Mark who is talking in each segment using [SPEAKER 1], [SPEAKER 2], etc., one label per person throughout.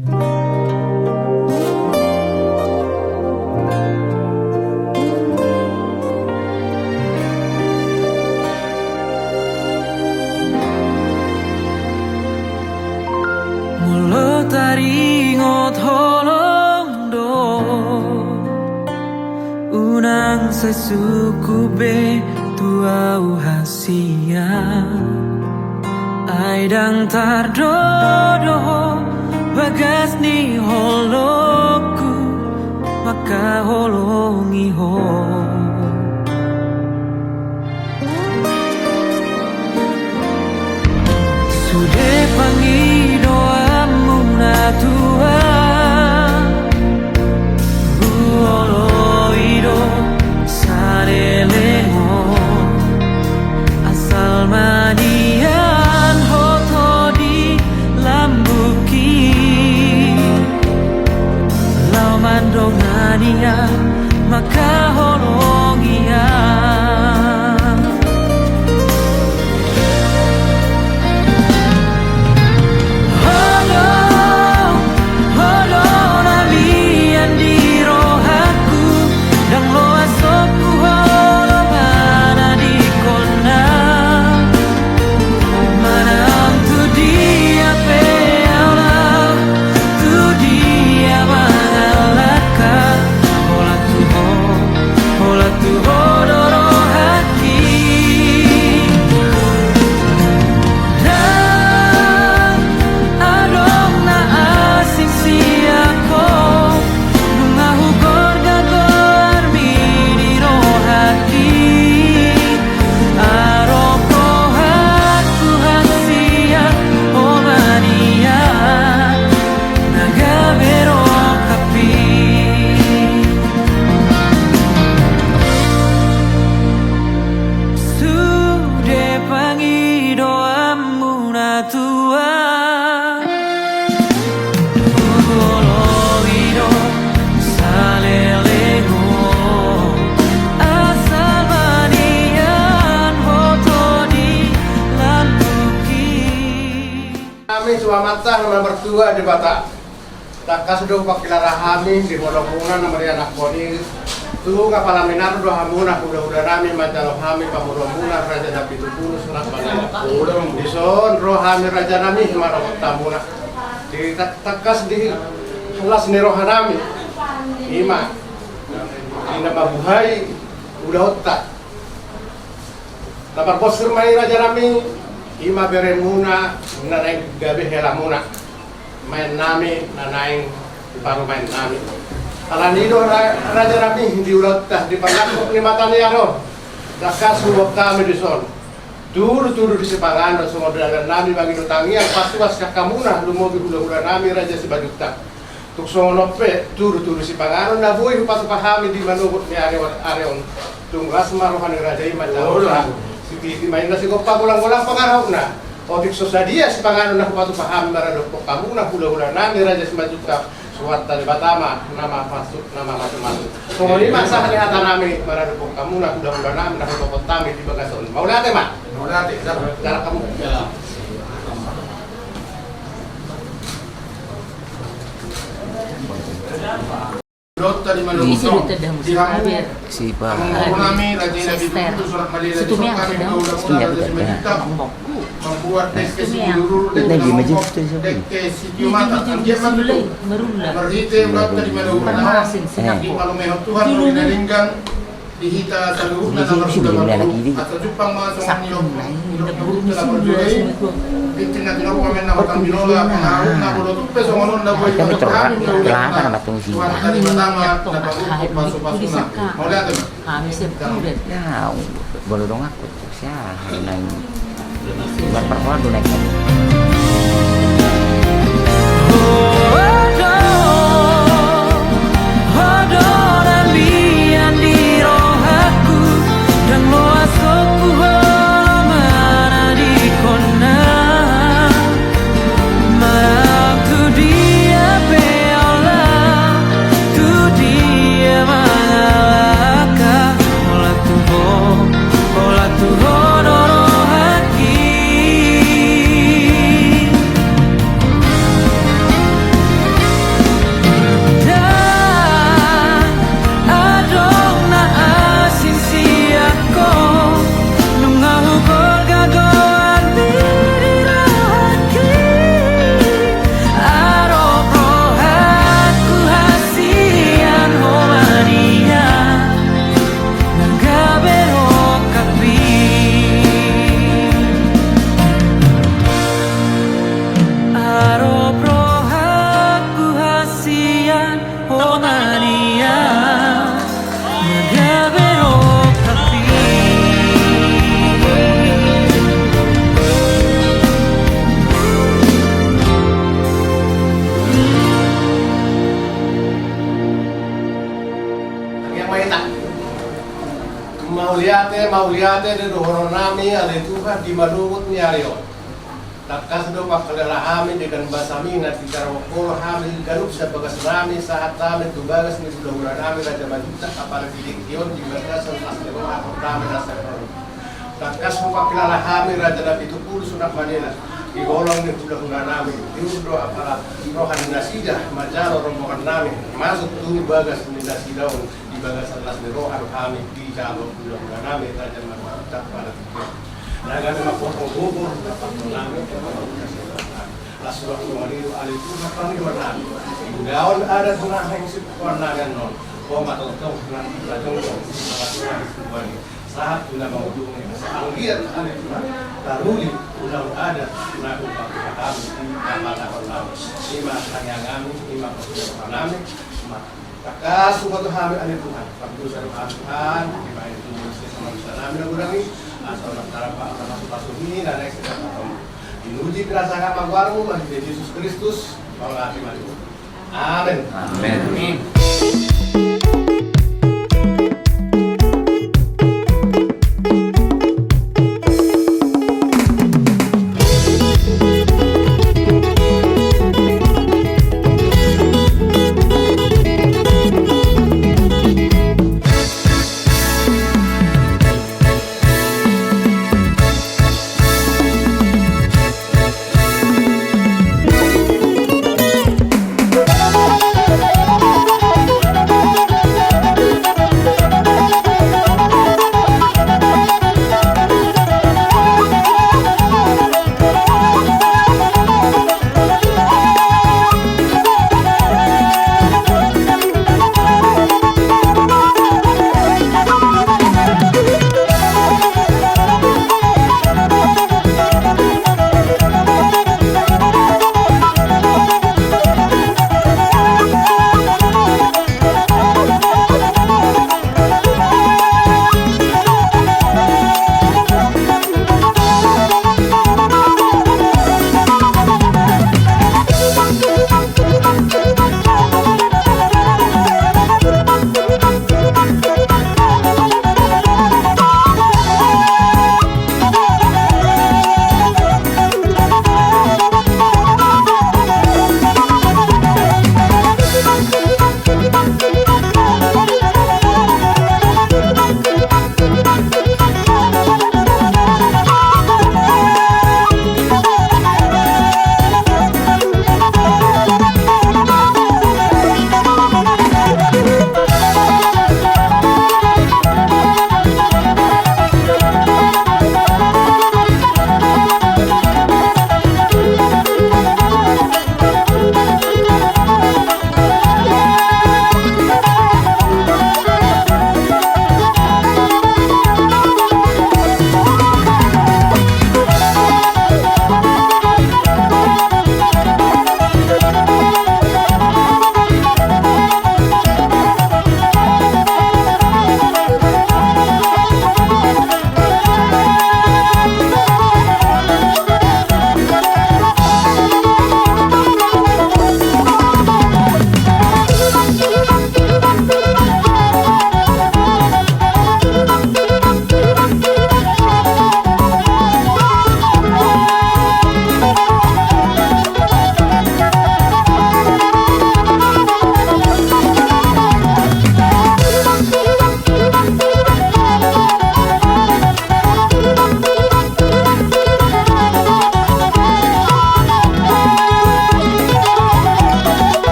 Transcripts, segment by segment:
[SPEAKER 1] Mulut taringot holong do unang sa sukube tuau hasia ay dang tardodo bagas ni holoku maka holongi ho sude pangi doamu na Tuhan buoloido sarelengo asal manian hoto di lambuki lau mandongania maka holongia
[SPEAKER 2] Suamata nama bertua di Batak. Takas do pakilara hami di Molokuna nama dia anak koni. Tu ngapala minar do hamuna udah rami macam hami pamuromuna raja nabi tupulu surat pada. Dison roh hami raja nami marah tamuna. Di takas di kelas ni roh nami. Ima. Ina babuhai udah otak. Tapar bosir mai raja nami. Ima beremuna nanaing gabe helamuna main nami nanaing baru main nami alanido raja rabi di ulat di pangak ni matani ano dakas suwak kami di son turu di sepangan semua dalam nami bagi dutangian pasti was kakamuna lumogi hula nami raja si bajuta tuk songonope turu si pangan na boy pas pahami di manubut ni areon tunggas maruhan raja ima jauh di main nasi gopa gulang-gulang pengarau na otik sosadia si pangano na kupatu paham marado kamu na hula-hula nami raja si majuka suat tali batama nama masuk nama macam-macam so ini masa hata nami marado kamu na hula-hula nami na hula tami di bagason mau lihat mak mau lihat cara kamu Dokter di mana
[SPEAKER 3] di si Pak
[SPEAKER 2] membuat
[SPEAKER 3] lagi majlis tu
[SPEAKER 2] dihita sa loob na ng at sa Jupang mga bitin na tinaw kami na matang binola pangarap na kulot peso ngayon na buhay
[SPEAKER 3] kami terlalu matang sih
[SPEAKER 2] tadi pertama napagupot paso-paso na muli atin
[SPEAKER 3] ya boleh dong aku siya naik berapa naik
[SPEAKER 2] mauliate de dohoro nami ale Tuhan di malungut ni alio. Takas do pakadala hami dengan basami na tikaro kolo hami galup sa bagas nami saat nami tubagas ni sudah nami raja majuta kapal dikion di bagas asli ako nami nasa karon. Takas mo pakilala hami raja nabi tupul sunak Manila. Igolong ni sudah nami diundo apala rohan nasidah majalo rombongan nami masuk tu bagas ni nasidaun di bagas alas ni rohan hami di jalo sudah nami raja majuta kapal dikion. Naga na potong bubur dapat namin laswa kumaliru alitu na panggimanan gaon ada tunahing sipon nagan non o matotong na lajong kumali saat tuna maudungi ang giat alitu na taruli ulang ada na upang kami di kapanahon namin ima kanyangami ima pagkakas namin kakasubat kami alitu na pagdusan kami Tuhan ima itu sa manusia namin ang ulangi asal nagtarapa ang masuk-masukin na next step dinuji kerasa kapagwarmo mahal Yesus Kristus pangating Tuhan. Amen.
[SPEAKER 3] Amen.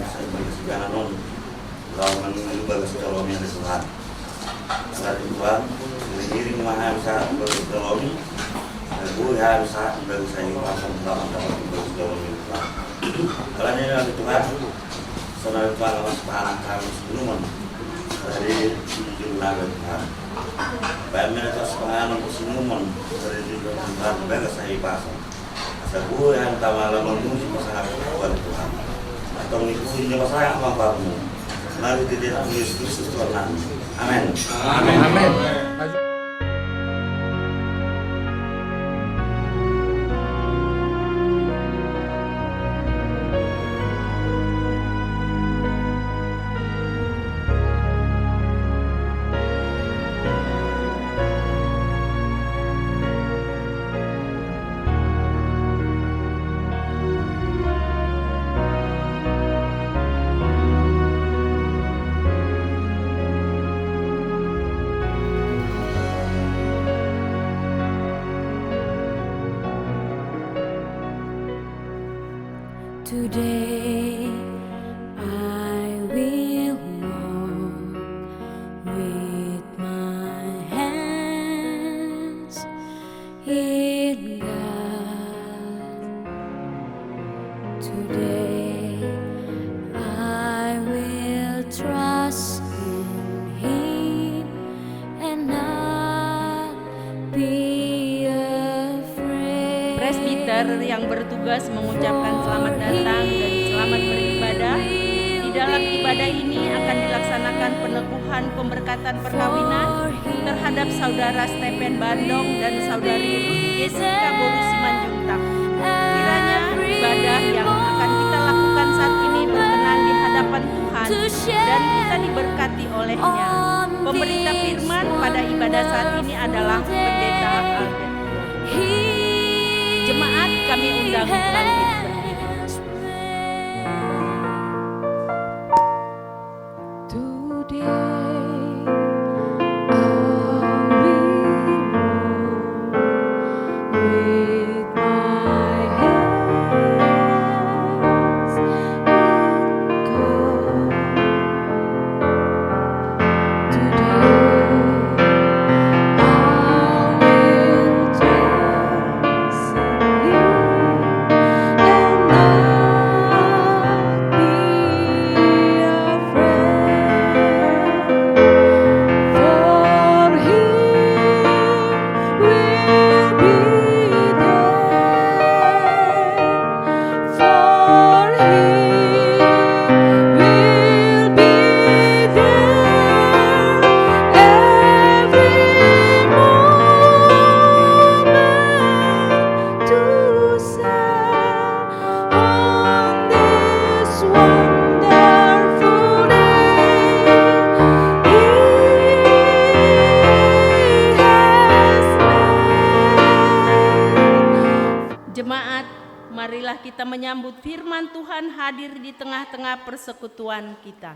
[SPEAKER 4] sa ibang non lawan ibadah tolong yang Tuhan. Dari Tuhan, diri mahal sa ibadah tolong. Gue harus sa ibadah saya pasang dalam ibadah tolong yang Tuhan. Kalau ini dari Tuhan, saudara Tuhan awas pahala kami sebelum dari jumlah Tuhan. Baik mereka sepanjang kesemuan dari Tuhan mereka saya pasang. Gue yang tawalah menunggu pasangan kawan Tuhan. Atau mengikuti masalah apa-apamu. Mari tidak Yesus Kristus Tuhan. Amin.
[SPEAKER 2] Amin. Amin.
[SPEAKER 5] Today I will walk with my hands in God. Today I will trust in Him and not be afraid.
[SPEAKER 6] Presbiter yang bertugas mengucapkan selamat datang dan selamat beribadah. Di dalam ibadah ini akan dilaksanakan peneguhan pemberkatan perkawinan terhadap saudara Stephen Bandong dan saudari Ruth Jessica Boru Simanjuntak. Kiranya ibadah yang akan kita lakukan saat ini berkenan di hadapan Tuhan dan kita diberkati olehnya. Pemberita firman pada ibadah saat ini adalah Pendeta Albert. Jemaat kami undang bangkit berdiri. Jemaat, marilah kita menyambut firman Tuhan hadir di tengah-tengah persekutuan kita.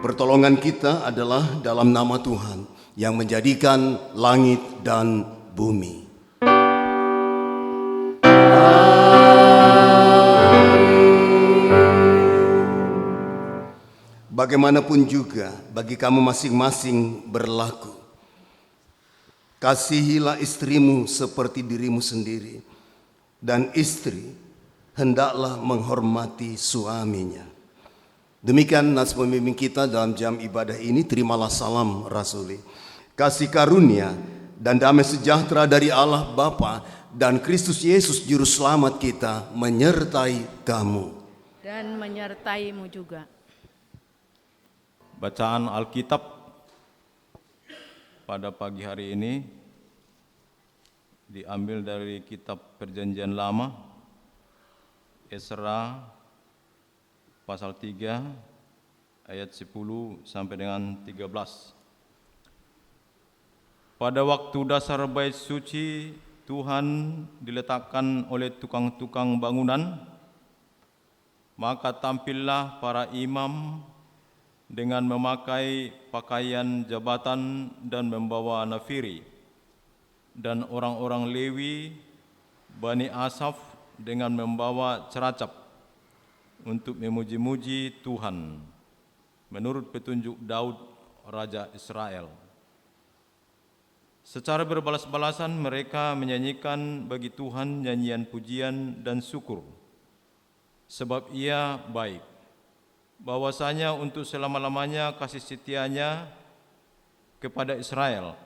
[SPEAKER 2] Pertolongan kita adalah dalam nama Tuhan yang menjadikan langit dan bumi. Bagaimanapun juga bagi kamu masing-masing berlaku. Kasihilah istrimu seperti dirimu sendiri, dan istri hendaklah menghormati suaminya. Demikian nas pemimpin kita dalam jam ibadah ini. Terimalah salam rasuli. Kasih karunia
[SPEAKER 7] dan damai sejahtera dari Allah Bapa dan Kristus Yesus Juru Selamat kita menyertai kamu.
[SPEAKER 6] Dan menyertaimu juga.
[SPEAKER 8] Bacaan Alkitab pada pagi hari ini diambil dari kitab Perjanjian Lama, Esra pasal 3 ayat 10 sampai dengan 13. Pada waktu dasar bait suci, Tuhan diletakkan oleh tukang-tukang bangunan, maka tampillah para imam dengan memakai pakaian jabatan dan membawa nafiri, dan orang-orang Lewi, Bani Asaf dengan membawa ceracap untuk memuji-muji Tuhan, menurut petunjuk Daud, Raja Israel. Secara berbalas-balasan mereka menyanyikan bagi Tuhan nyanyian pujian dan syukur, sebab Ia baik. Bahwasanya untuk selama-lamanya kasih setianya kepada Israel,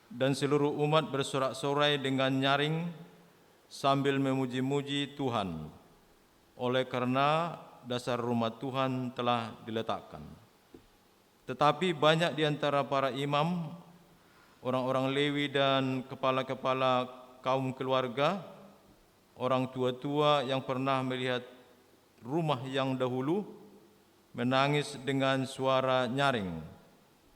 [SPEAKER 8] dan seluruh umat bersorak-sorai dengan nyaring sambil memuji-muji Tuhan, oleh karena dasar rumah Tuhan telah diletakkan. Tetapi banyak di antara para imam, orang-orang Lewi dan kepala-kepala kaum keluarga, orang tua-tua yang pernah melihat rumah yang dahulu, menangis dengan suara nyaring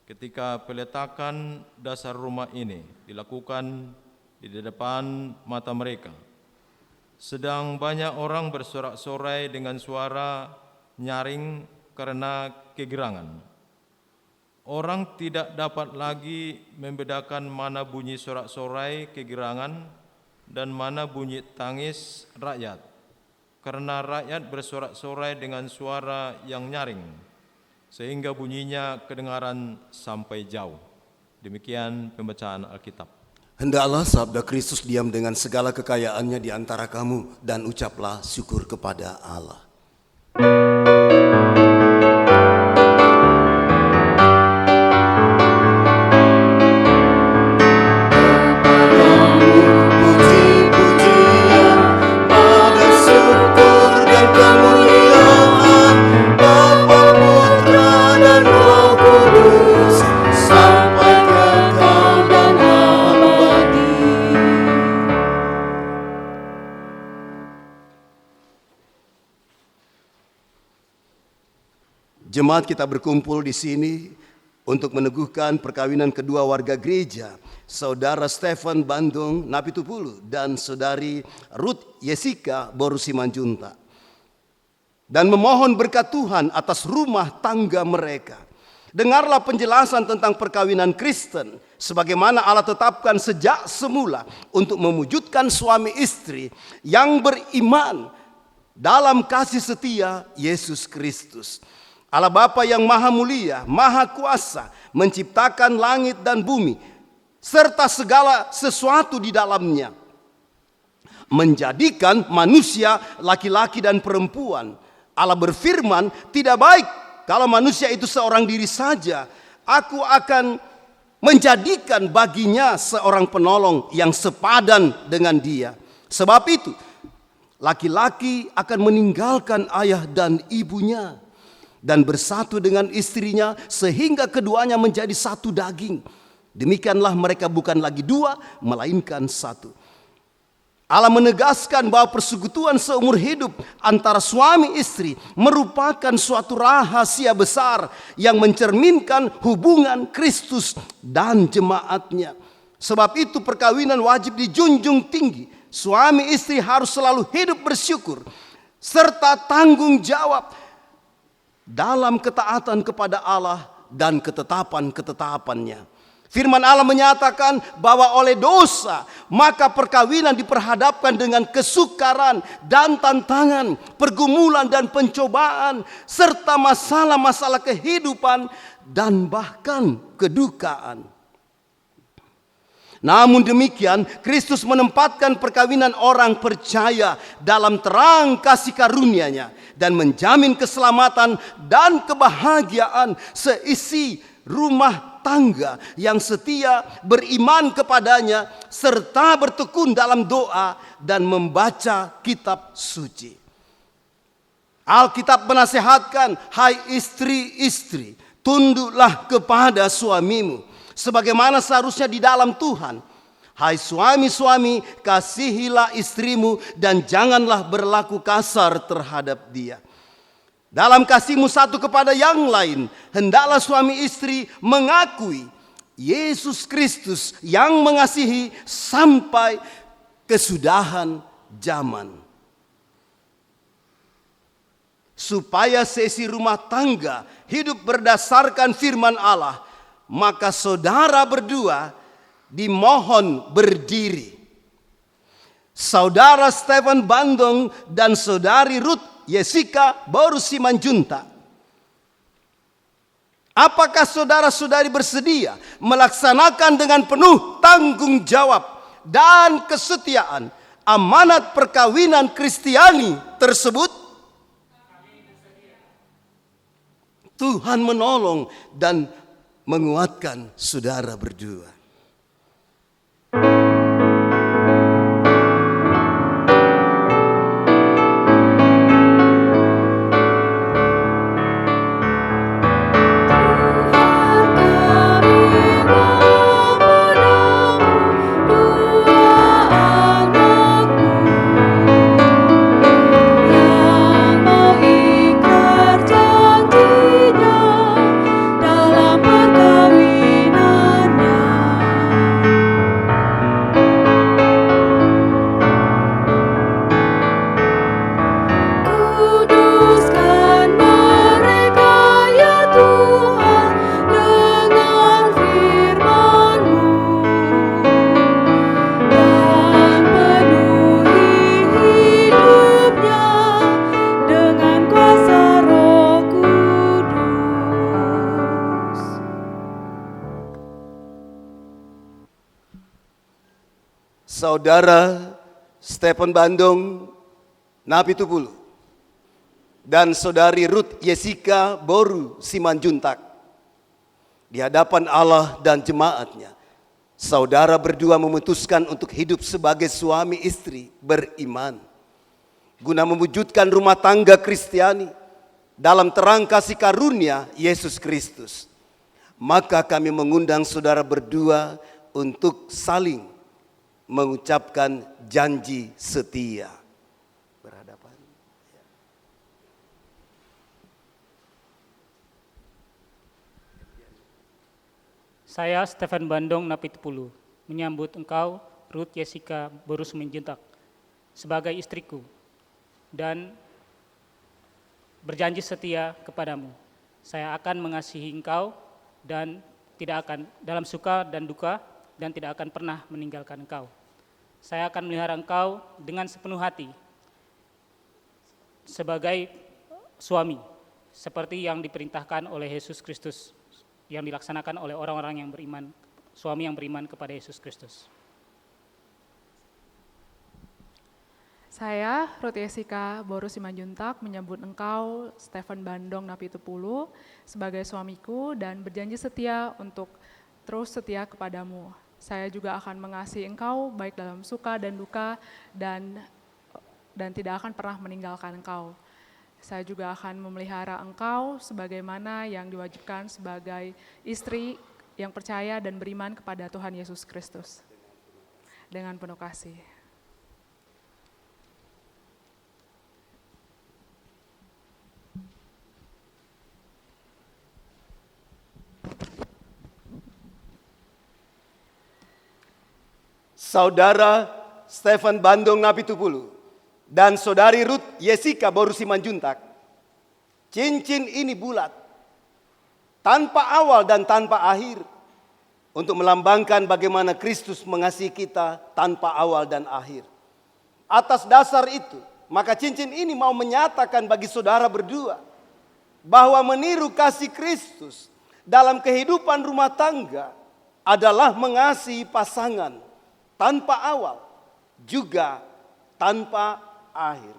[SPEAKER 8] ketika peletakan dasar rumah ini dilakukan di depan mata mereka. Sedang banyak orang bersorak-sorai dengan suara nyaring karena kegirangan. Orang tidak dapat lagi membedakan mana bunyi sorak-sorai kegirangan dan mana bunyi tangis rakyat, karena rakyat bersorak-sorai dengan suara yang nyaring, sehingga bunyinya kedengaran sampai jauh. Demikian pembacaan Alkitab.
[SPEAKER 7] Hendaklah sabda Kristus diam dengan segala kekayaannya di antara kamu, dan ucaplah syukur kepada Allah. Jemaat kita berkumpul di sini untuk meneguhkan perkawinan kedua warga gereja, Saudara Stefan Bandung Napitupulu dan Saudari Ruth Yesika Boru Simanjunta, dan memohon berkat Tuhan atas rumah tangga mereka. Dengarlah penjelasan tentang perkawinan Kristen sebagaimana Allah tetapkan sejak semula untuk mewujudkan suami istri yang beriman dalam kasih setia Yesus Kristus. Allah Bapa yang maha mulia, maha kuasa, menciptakan langit dan bumi, serta segala sesuatu di dalamnya. Menjadikan manusia laki-laki dan perempuan. Allah berfirman, tidak baik kalau manusia itu seorang diri saja. Aku akan menjadikan baginya seorang penolong yang sepadan dengan dia. Sebab itu, laki-laki akan meninggalkan ayah dan ibunya dan bersatu dengan istrinya sehingga keduanya menjadi satu daging. Demikianlah mereka bukan lagi dua, melainkan satu. Allah menegaskan bahwa persekutuan seumur hidup antara suami istri merupakan suatu rahasia besar yang mencerminkan hubungan Kristus dan jemaatnya. Sebab itu perkawinan wajib dijunjung tinggi. Suami istri harus selalu hidup bersyukur serta tanggung jawab dalam ketaatan kepada Allah dan ketetapan-ketetapannya. Firman Allah menyatakan bahwa oleh dosa maka perkawinan diperhadapkan dengan kesukaran dan tantangan, pergumulan dan pencobaan, serta masalah-masalah kehidupan dan bahkan kedukaan. Namun demikian, Kristus menempatkan perkawinan orang percaya dalam terang kasih karunia-Nya dan menjamin keselamatan dan kebahagiaan seisi rumah tangga yang setia, beriman kepadanya, serta bertekun dalam doa dan membaca kitab suci. Alkitab menasihatkan, hai istri-istri, tunduklah kepada suamimu, sebagaimana seharusnya di dalam Tuhan. Hai suami-suami, kasihilah istrimu dan janganlah berlaku kasar terhadap dia. Dalam kasihmu satu kepada yang lain, hendaklah suami istri mengakui Yesus Kristus yang mengasihi sampai kesudahan zaman. Supaya sesi rumah tangga hidup berdasarkan firman Allah, maka saudara berdua dimohon berdiri. Saudara Stephen Bandung dan saudari Ruth Jessica Boru Simanjuntak, apakah saudara-saudari bersedia melaksanakan dengan penuh tanggung jawab dan kesetiaan amanat perkawinan Kristiani tersebut? Tuhan menolong dan menguatkan saudara berdua. Saudara Stephen Bandung Napitupulu dan saudari Ruth Jessica Boru Simanjuntak, di hadapan Allah dan jemaatnya, saudara berdua memutuskan untuk hidup sebagai suami istri beriman, guna mewujudkan rumah tangga Kristiani dalam terang kasih karunia Yesus Kristus. Maka kami mengundang saudara berdua untuk saling mengucapkan janji setia. Berhadapan.
[SPEAKER 9] Saya Stephen Bandung Napitupulu menyambut engkau Ruth Jessica Boru Simanjuntak sebagai istriku dan berjanji setia kepadamu. Saya akan mengasihi engkau dan tidak akan dalam suka dan duka dan tidak akan pernah meninggalkan engkau. Saya akan melihara engkau dengan sepenuh hati sebagai suami, seperti yang diperintahkan oleh Yesus Kristus, yang dilaksanakan oleh orang-orang yang beriman, suami yang beriman kepada Yesus Kristus.
[SPEAKER 10] Saya, Ruth Jessica Boru Simanjuntak, menyambut engkau, Stephen Bandung Napitupulu, sebagai suamiku dan berjanji setia untuk terus setia kepadamu. Saya juga akan mengasihi engkau baik dalam suka dan duka dan tidak akan pernah meninggalkan engkau. Saya juga akan memelihara engkau sebagaimana yang diwajibkan sebagai istri yang percaya dan beriman kepada Tuhan Yesus Kristus. Dengan penuh kasih.
[SPEAKER 7] Saudara Stephen Bandung Napitupulu dan saudari Ruth Jessica Boru Simanjuntak, cincin ini bulat, tanpa awal dan tanpa akhir, untuk melambangkan bagaimana Kristus mengasihi kita tanpa awal dan akhir. Atas dasar itu, maka cincin ini mau menyatakan bagi saudara berdua bahwa meniru kasih Kristus dalam kehidupan rumah tangga adalah mengasihi pasangan tanpa awal, juga tanpa akhir.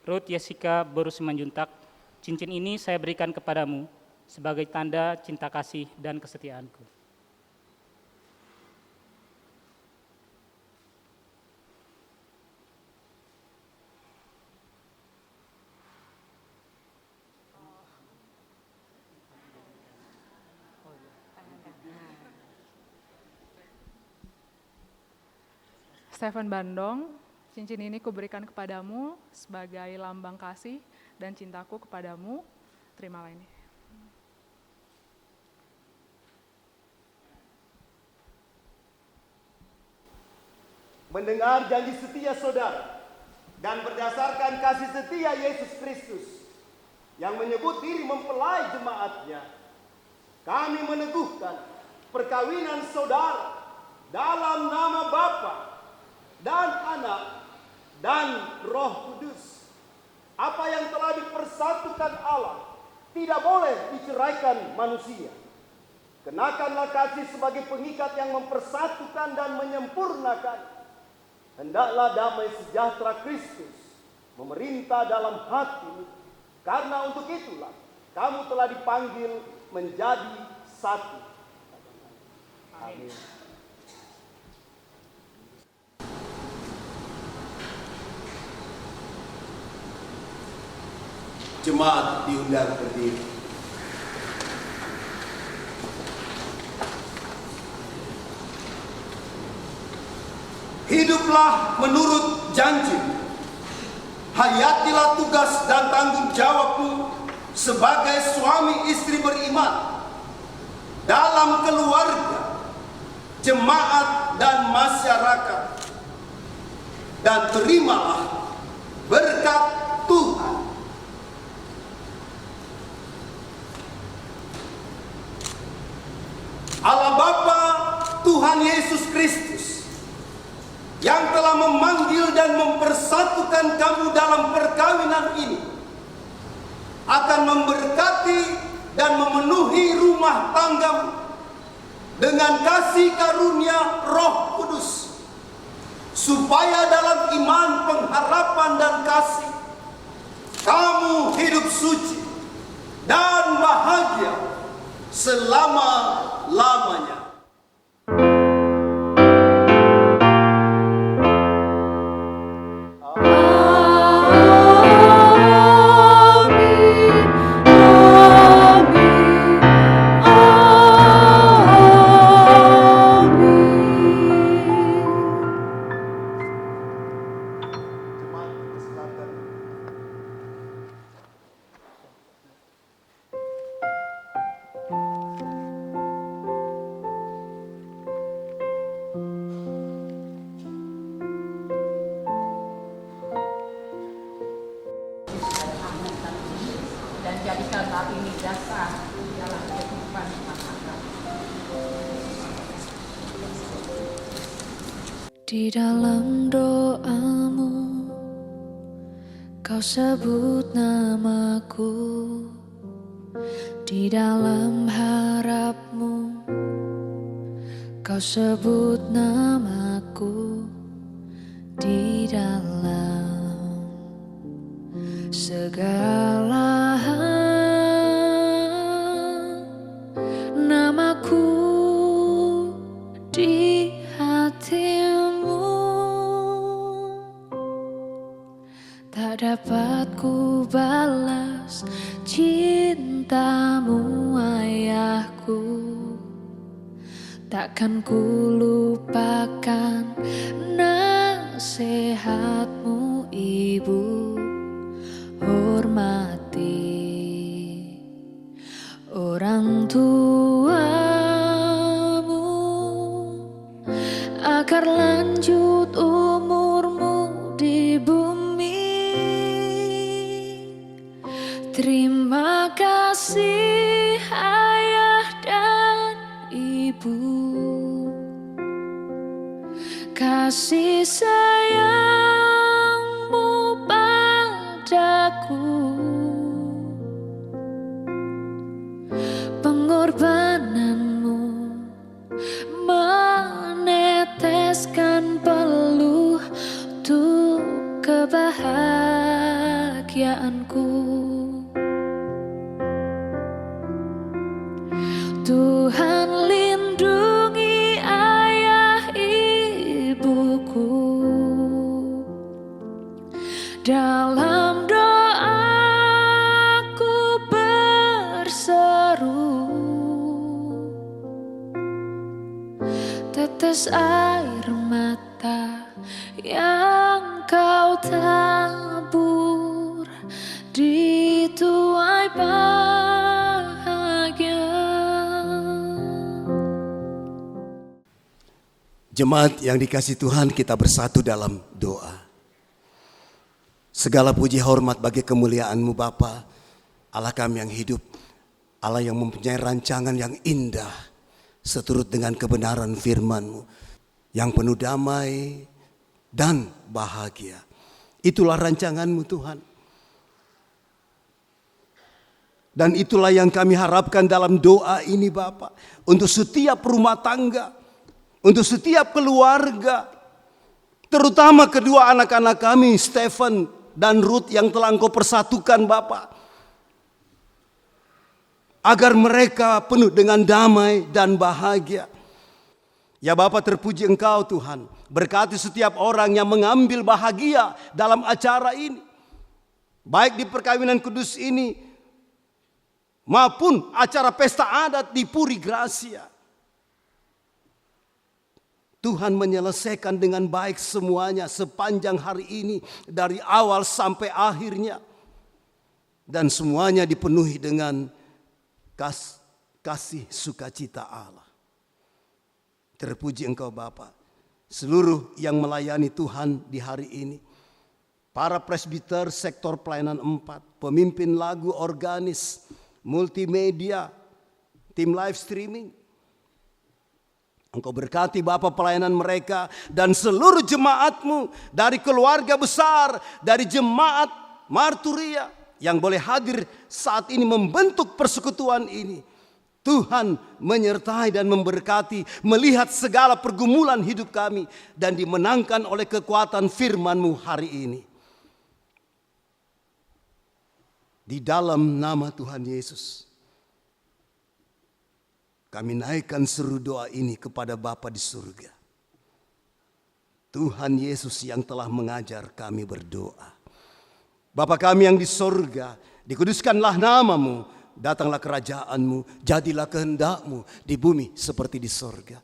[SPEAKER 9] Ruth Jessica Boru Simanjuntak, cincin ini saya berikan kepadamu sebagai tanda cinta kasih dan kesetiaanku.
[SPEAKER 10] Stephen Bandong, cincin ini kuberikan kepadamu sebagai lambang kasih dan cintaku kepadamu. Terimalah ini.
[SPEAKER 7] Mendengar janji setia saudara dan berdasarkan kasih setia Yesus Kristus yang menyebut diri mempelai jemaatnya, kami meneguhkan perkawinan saudara dalam nama Bapa dan Anak dan Roh Kudus. Apa yang telah dipersatukan Allah tidak boleh diceraikan manusia. Kenakanlah kasih sebagai pengikat yang mempersatukan dan menyempurnakan. Hendaklah damai sejahtera Kristus memerintah dalam hatimu, karena untuk itulah kamu telah dipanggil menjadi satu. Amin.
[SPEAKER 2] Jemaat diundang berdiri.
[SPEAKER 7] Hiduplah menurut janji. Hayatilah tugas dan tanggung jawabmu sebagai suami istri beriman dalam keluarga, jemaat dan masyarakat. Dan terimalah berkat Tuhan. Allah Bapa, Tuhan Yesus Kristus, yang telah memanggil dan mempersatukan kamu dalam perkawinan ini, akan memberkati dan memenuhi rumah tanggamu dengan kasih karunia Roh Kudus, supaya dalam iman, pengharapan dan kasih kamu hidup suci dan bahagia selama-lamanya.
[SPEAKER 11] Dan jadikan hal ini dasar dalam kehidupan masyarakat.
[SPEAKER 5] Di dalam doamu, kau sebut namaku. Di dalam harapmu, kau sebut namaku. Di dalam segala hal, namaku di hatimu. Tak dapat ku balas cintamu, ayahku. Takkan ku lupakan nasihatmu, ibu. Hormati orang tuamu, agar lanjut umurmu di bumi. Terima kasih ayah dan ibu, kasih sayangmu padaku, pengorbananmu meneteskan peluh untuk kebahagiaan. kebahagiaanku. Tuhan lindungi ayah ibuku, dalam doaku berseru, tetes air mata yang kau tabur di tuai bahagia.
[SPEAKER 7] Jemaat yang dikasihi Tuhan, kita bersatu dalam doa. Segala puji hormat bagi kemuliaan-Mu Bapa, Allah kami yang hidup, Allah yang mempunyai rancangan yang indah seturut dengan kebenaran firman-Mu yang penuh damai dan bahagia. Itulah rancangan-Mu Tuhan. Dan itulah yang kami harapkan dalam doa ini Bapa, untuk setiap rumah tangga, untuk setiap keluarga, terutama kedua anak-anak kami, Stephen dan Ruth yang telah Engkau persatukan Bapa, agar mereka penuh dengan damai dan bahagia. Ya Bapa, terpuji Engkau Tuhan, berkati setiap orang yang mengambil bahagia dalam acara ini, baik di perkawinan kudus ini maupun acara pesta adat di Puri Gracia. Tuhan menyelesaikan dengan baik semuanya sepanjang hari ini, dari awal sampai akhirnya. Dan semuanya dipenuhi dengan kasih sukacita Allah. Terpuji Engkau Bapa. Seluruh yang melayani Tuhan di hari ini, para presbiter sektor pelayanan 4, pemimpin lagu organis, multimedia, tim live streaming, Engkau berkati Bapa pelayanan mereka dan seluruh jemaat-Mu, dari keluarga besar, dari jemaat Marturia yang boleh hadir saat ini membentuk persekutuan ini. Tuhan menyertai dan memberkati, melihat segala pergumulan hidup kami dan dimenangkan oleh kekuatan firman-Mu hari ini. Di dalam nama Tuhan Yesus, kami naikkan seru doa ini kepada Bapa di surga. Tuhan Yesus yang telah mengajar kami berdoa. Bapa kami yang di surga, dikuduskanlah nama-Mu, datanglah kerajaan-Mu, jadilah kehendak-Mu di bumi seperti di surga.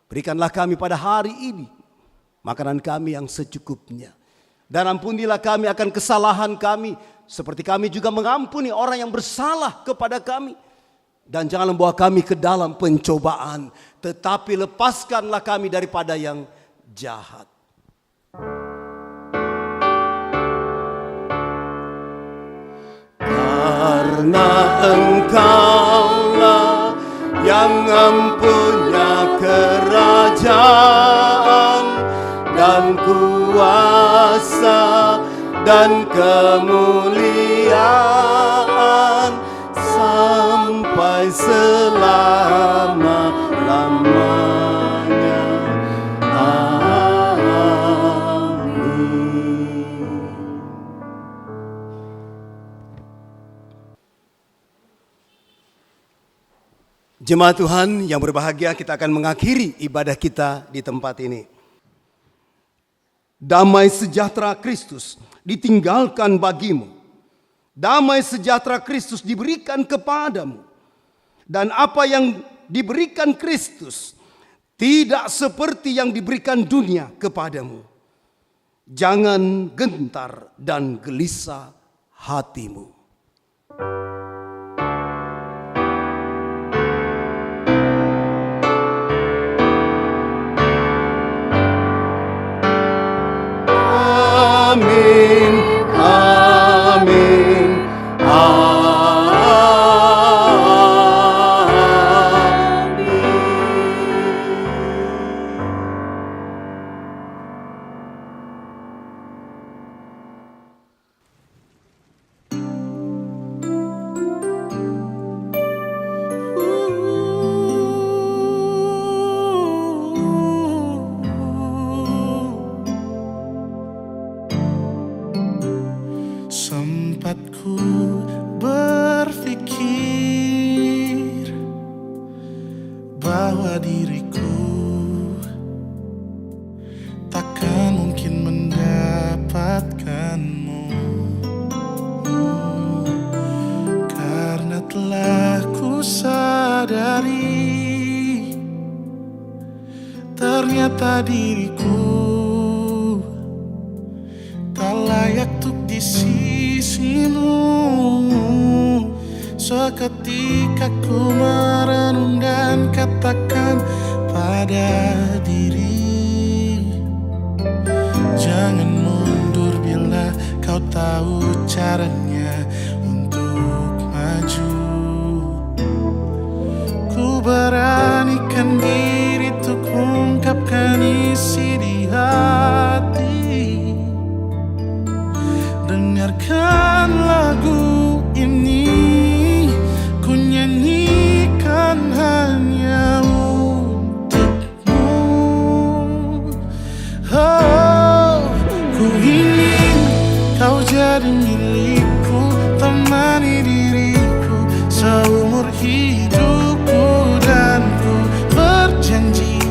[SPEAKER 7] Berikanlah kami pada hari ini makanan kami yang secukupnya. Dan ampunilah kami akan kesalahan kami, seperti kami juga mengampuni orang yang bersalah kepada kami. Dan jangan membawa kami ke dalam pencobaan, tetapi lepaskanlah kami daripada yang jahat. Karena Engkaulah yang mempunyai kerajaan dan kuasa dan kemuliaan sampai selama-lamanya. Amin. Jemaat Tuhan yang berbahagia, kita akan mengakhiri ibadah kita di tempat ini. Damai sejahtera Kristus ditinggalkan bagimu. Damai sejahtera Kristus diberikan kepadamu. Dan apa yang diberikan Kristus tidak seperti yang diberikan dunia kepadamu. Jangan gentar dan gelisah hatimu. Amin, amin, amin.
[SPEAKER 12] menyadari ternyata diriku tak layak untuk di sisimu. Seketika ku merenung dan katakan pada diri, jangan mundur bila kau tahu caranya untuk maju. Ku beranikan diri untuk ungkapkan isi di hati. Dengarkan lagu ini, ku nyanyikan hanya untukmu. Oh, ku ingin kau jadi milikku, temani diriku seumur hidupku. Dan ku berjanji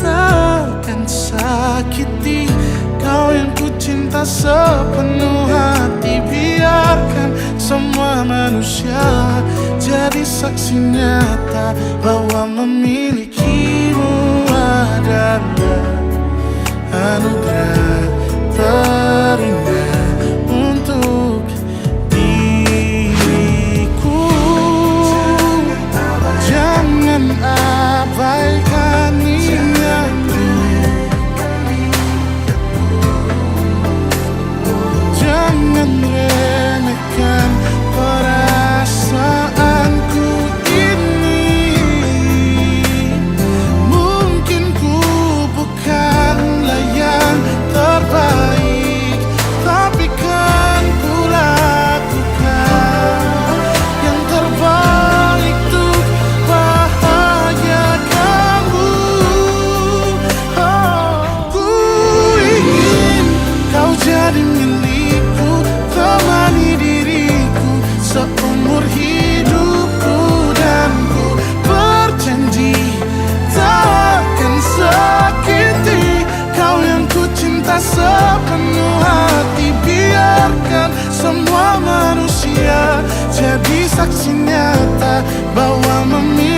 [SPEAKER 12] takkan sakiti kau yang ku cinta sepenuh hati. Biarkan semua manusia jadi saksi nyata bahwa memilikimu adalah anugerah terindah untuk diriku. Jangan abaikan niatku, jangan remehkan perasaanku ini. Mungkin ku bukanlah yang terbaik, tapi kan ku lakukan yang terbaik untuk bahagiakanmu. Oh, ku ingin kau jadi milikku, temani diriku seumur hidupku. Dan ku berjanji takkan sakiti kau yang ku cinta sepenuh hati. Biarkan semua manusia jadi saksi nyata bahwa memiliki